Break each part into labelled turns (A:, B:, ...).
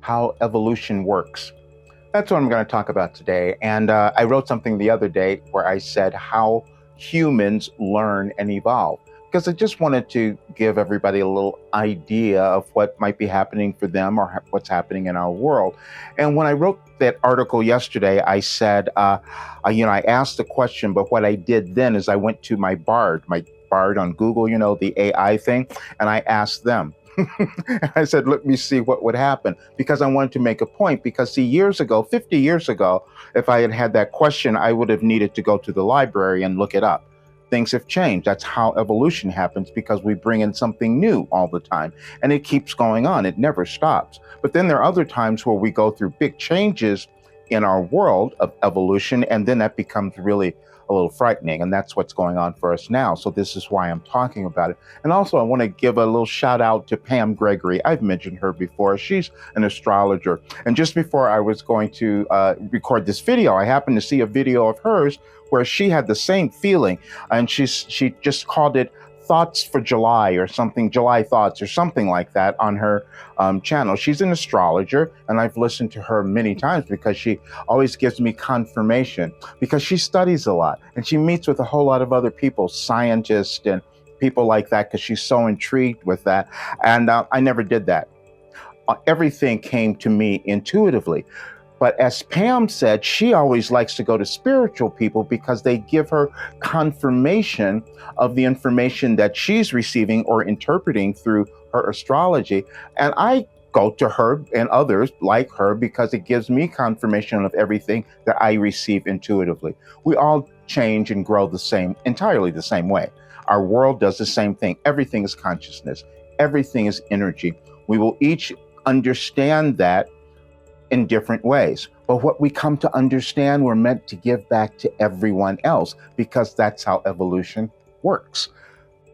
A: how evolution works. That's what I'm going to talk about today. And I wrote something the other day where I said how humans learn and evolve. Because I just wanted to give everybody a little idea of what might be happening for them or what's happening in our world. And when I wrote that article yesterday, I said, I asked the question, but what I did then is I went to my Bard on Google, the AI thing, and I asked them. I said, let me see what would happen because I wanted to make a point. Because, see, years ago, 50 years ago, if I had had that question, I would have needed to go to the library and look it up. Things have changed. That's how evolution happens because we bring in something new all the time and it keeps going on. It never stops. But then there are other times where we go through big changes in our world of evolution, and then that becomes really a little frightening, and that's what's going on for us now. So this is why I'm talking about it. And also I want to give a little shout out to Pam Gregory. I've mentioned her before. She's an astrologer. And just before I was going to record this video, I happened to see a video of hers where she had the same feeling, and she just called it Thoughts for July or something, July Thoughts or something like that on her channel. She's an astrologer, and I've listened to her many times because she always gives me confirmation because she studies a lot and she meets with a whole lot of other people, scientists and people like that, because she's so intrigued with that. And I never did that. Everything came to me intuitively. But as Pam said, she always likes to go to spiritual people because they give her confirmation of the information that she's receiving or interpreting through her astrology. And I go to her and others like her because it gives me confirmation of everything that I receive intuitively. We all change and grow entirely the same way. Our world does the same thing. Everything is consciousness. Everything is energy. We will each understand that in different ways. But what we come to understand, we're meant to give back to everyone else because that's how evolution works.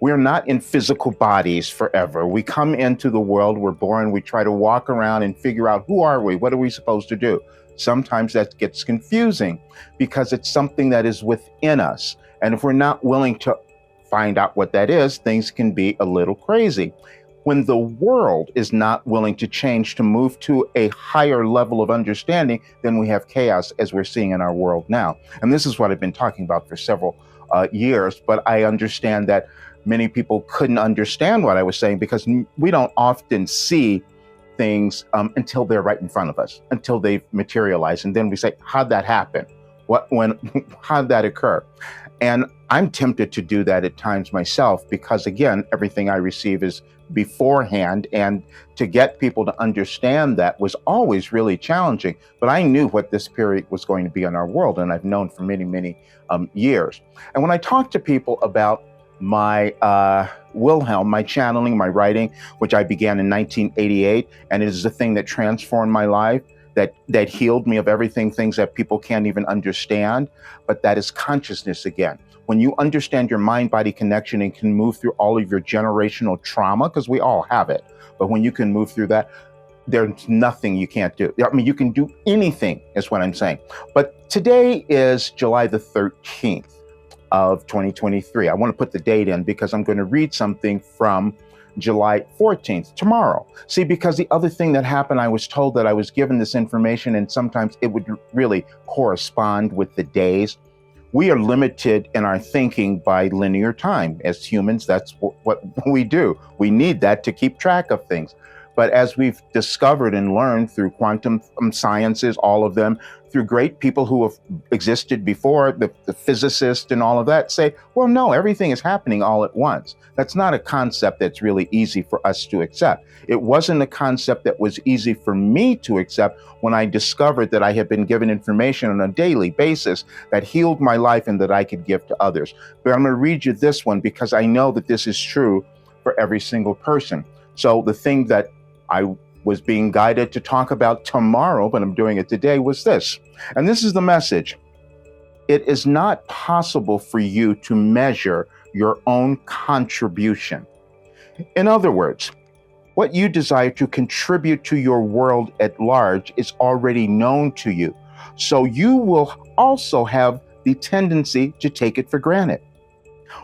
A: We're not in physical bodies forever. We come into the world, we're born, we try to walk around and figure out who are we? What are we supposed to do? Sometimes that gets confusing because it's something that is within us. And if we're not willing to find out what that is, things can be a little crazy. When the world is not willing to change to move to a higher level of understanding, then we have chaos as we're seeing in our world now. And this is what I've been talking about for several years, but I understand that many people couldn't understand what I was saying because we don't often see things until they're right in front of us, until they've materialized. And then we say, how'd that happen? How'd that occur? And I'm tempted to do that at times myself because, again, everything I receive is beforehand, and to get people to understand that was always really challenging. But I knew what this period was going to be in our world, and I've known for many, many years. And when I talk to people about my Wilhelm, my channeling, my writing, which I began in 1988, and it is the thing that transformed my life, that healed me of everything, things that people can't even understand, but that is consciousness again. When you understand your mind-body connection and can move through all of your generational trauma, because we all have it, but when you can move through that, there's nothing you can't do. I mean, you can do anything, is what I'm saying. But today is July the 13th of 2023. I want to put the date in because I'm going to read something from July 14th, tomorrow. See, because the other thing that happened, I was told that I was given this information and sometimes it would really correspond with the days. We are limited in our thinking by linear time. As humans, that's what we do. We need that to keep track of things. But as we've discovered and learned through quantum sciences, all of them, through great people who have existed before, the physicists and all of that, say, well, no, everything is happening all at once. That's not a concept that's really easy for us to accept. It wasn't a concept that was easy for me to accept when I discovered that I had been given information on a daily basis that healed my life and that I could give to others. But I'm going to read you this one because I know that this is true for every single person. So the thing that I was being guided to talk about tomorrow, but I'm doing it today, was this. And this is the message. It is not possible for you to measure your own contribution. In other words, what you desire to contribute to your world at large is already known to you. So you will also have the tendency to take it for granted.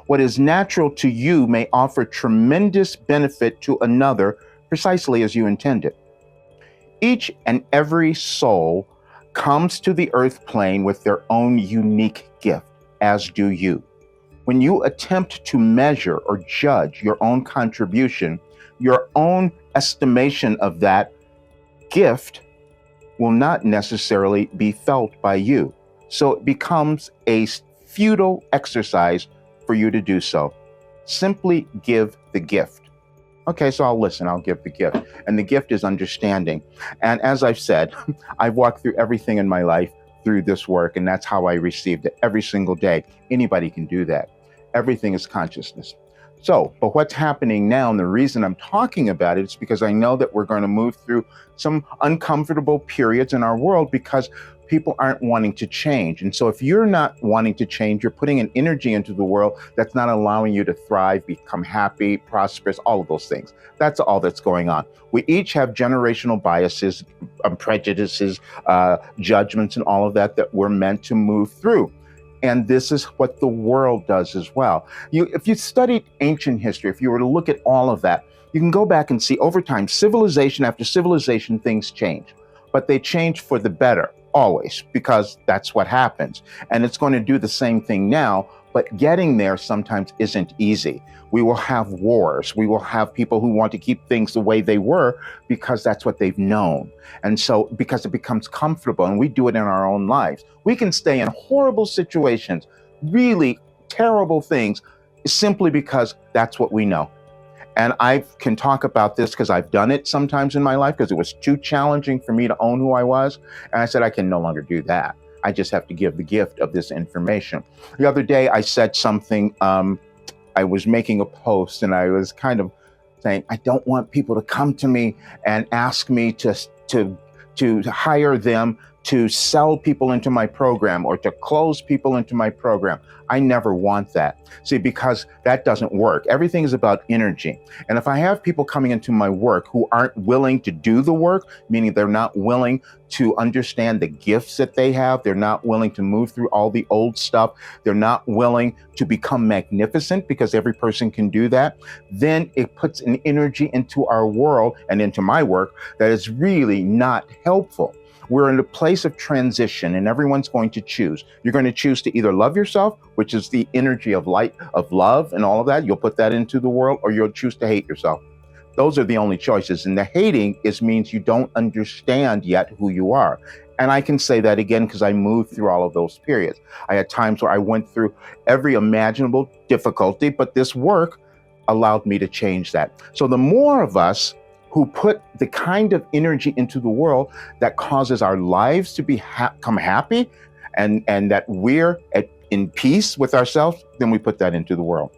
A: What is natural to you may offer tremendous benefit to another precisely as you intended. Each and every soul comes to the earth plane with their own unique gift, as do you. When you attempt to measure or judge your own contribution, your own estimation of that gift will not necessarily be felt by you. So it becomes a futile exercise for you to do so. Simply give the gift. Okay, so I'll listen, I'll give the gift. And the gift is understanding. And as I've said, I've walked through everything in my life through this work, and that's how I received it every single day. Anybody can do that. Everything is consciousness. So, but what's happening now, and the reason I'm talking about it is because I know that we're going to move through some uncomfortable periods in our world because people aren't wanting to change. And so if you're not wanting to change, you're putting an energy into the world that's not allowing you to thrive, become happy, prosperous, all of those things. That's all that's going on. We each have generational biases, prejudices, judgments, and all of that that we're meant to move through. And this is what the world does as well. If you studied ancient history, if you were to look at all of that, you can go back and see over time, civilization after civilization, things change. But they change for the better, always, because that's what happens. And it's going to do the same thing now, but getting there sometimes isn't easy. We will have wars. We will have people who want to keep things the way they were because that's what they've known. And so because it becomes comfortable, and we do it in our own lives, we can stay in horrible situations, really terrible things, simply because that's what we know. And I can talk about this because I've done it sometimes in my life because it was too challenging for me to own who I was. And I said, I can no longer do that. I just have to give the gift of this information. The other day I said something, I was making a post and I was kind of saying, I don't want people to come to me and ask me to hire them to sell people into my program or to close people into my program. I never want that. See, because that doesn't work. Everything is about energy. And if I have people coming into my work who aren't willing to do the work, meaning they're not willing to understand the gifts that they have, they're not willing to move through all the old stuff, they're not willing to become magnificent, because every person can do that, then it puts an energy into our world and into my work that is really not helpful. We're in a place of transition and everyone's going to choose. You're going to choose to either love yourself, which is the energy of light, of love and all of that. You'll put that into the world, or you'll choose to hate yourself. Those are the only choices. And the hating means you don't understand yet who you are. And I can say that again because I moved through all of those periods. I had times where I went through every imaginable difficulty, but this work allowed me to change that. So the more of us who put the kind of energy into the world that causes our lives to become happy and that we're in peace with ourselves, then we put that into the world.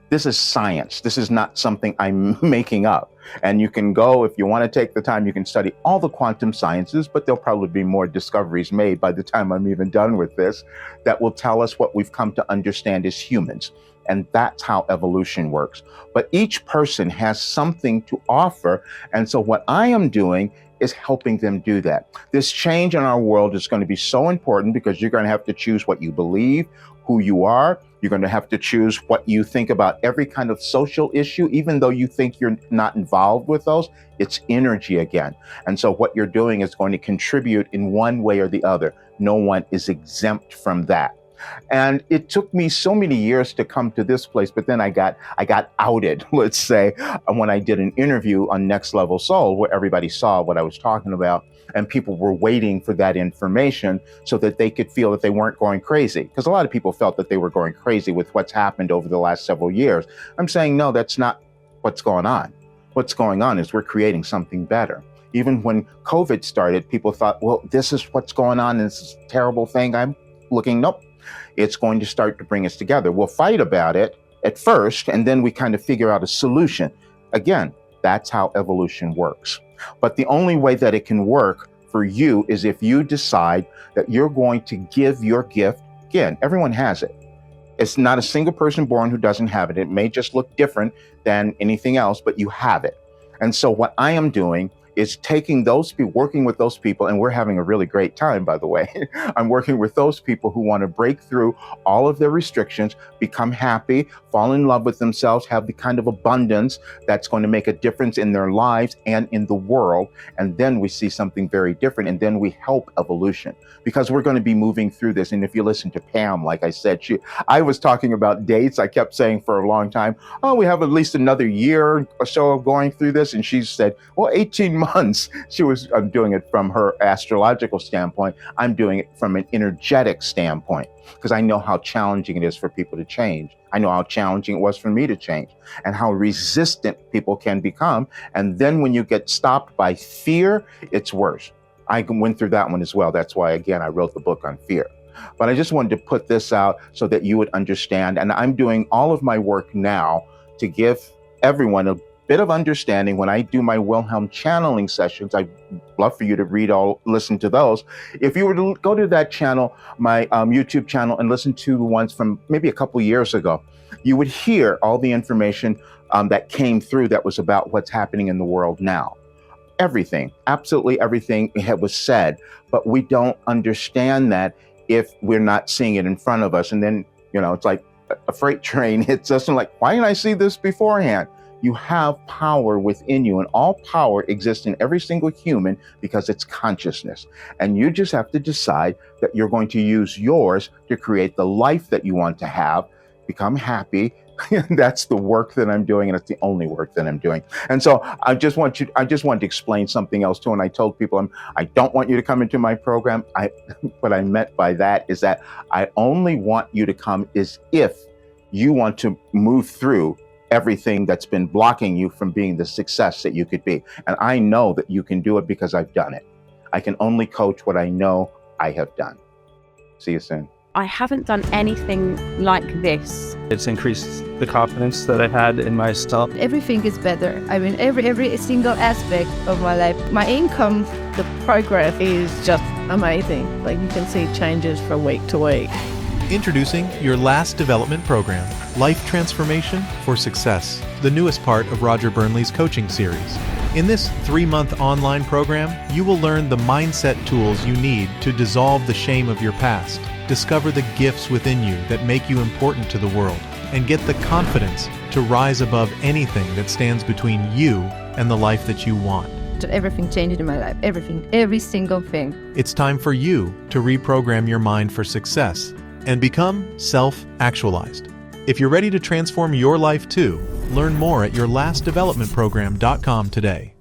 A: This is science. This is not something I'm making up. And you can go, if you want to take the time, you can study all the quantum sciences, but there'll probably be more discoveries made by the time I'm even done with this that will tell us what we've come to understand as humans. And that's how evolution works. But each person has something to offer. And so what I am doing is helping them do that. This change in our world is going to be so important because you're going to have to choose what you believe, who you are. You're going to have to choose what you think about every kind of social issue, even though you think you're not involved with those. It's energy again. And so what you're doing is going to contribute in one way or the other. No one is exempt from that. And it took me so many years to come to this place, but then I got outed, let's say, when I did an interview on Next Level Soul, where everybody saw what I was talking about, and people were waiting for that information so that they could feel that they weren't going crazy. Because a lot of people felt that they were going crazy with what's happened over the last several years. I'm saying, no, that's not what's going on. What's going on is we're creating something better. Even when COVID started, people thought, well, this is what's going on, this is a terrible thing. I'm looking, nope. It's going to start to bring us together. We'll fight about it at first, and then we kind of figure out a solution. Again, that's how evolution works. But the only way that it can work for you is if you decide that you're going to give your gift. Again, everyone has it. It's not a single person born who doesn't have it. It may just look different than anything else, but you have it. And so what I am doing is taking those people, working with those people, and we're having a really great time, by the way. I'm working with those people who want to break through all of their restrictions, become happy, fall in love with themselves, have the kind of abundance that's going to make a difference in their lives and in the world. And then we see something very different, and then we help evolution, because we're going to be moving through this. And if you listen to Pam, like I said, I was talking about dates. I kept saying for a long time, oh, we have at least another year or so of going through this. And she said, well, 18 months. I'm doing it from her astrological standpoint. I'm doing it from an energetic standpoint, because I know how challenging it is for people to change. I know how challenging it was for me to change, and how resistant people can become. And then when you get stopped by fear, it's worse. I went through that one as well. That's why, again, I wrote the book on fear. But I just wanted to put this out so that you would understand. And I'm doing all of my work now to give everyone a bit of understanding. When I do my Wilhelm channeling sessions, I'd love for you to listen to those. If you were to go to that channel, my YouTube channel, and listen to the ones from maybe a couple years ago, you would hear all the information that came through that was about what's happening in the world now. Everything, absolutely everything was said, but we don't understand that if we're not seeing it in front of us. And then, it's like a freight train hits us and like, why didn't I see this beforehand? You have power within you, and all power exists in every single human because it's consciousness. And you just have to decide that you're going to use yours to create the life that you want to have, become happy. That's the work that I'm doing, and it's the only work that I'm doing. And so I just wanted to explain something else too. And I told people, I don't want you to come into my program. What I meant by that is that I only want you to come is if you want to move through everything that's been blocking you from being the success that you could be. And I know that you can do it because I've done it. I can only coach what I know I have done. See you soon.
B: I haven't done anything like this.
C: It's increased the confidence that I had in myself.
D: Everything is better. I mean, every single aspect of my life. My income, the progress is just amazing. Like, you can see changes from week to week.
E: Introducing your last development program, Life Transformation for Success, the newest part of Roger Burnley's coaching series. In this 3-month online program, you will learn the mindset tools you need to dissolve the shame of your past, discover the gifts within you that make you important to the world, and get the confidence to rise above anything that stands between you and the life that you want.
D: Everything changed in my life. Everything. Every single thing.
E: It's time for you to reprogram your mind for success and become self-actualized. If you're ready to transform your life too, learn more at yourlastdevelopmentprogram.com today.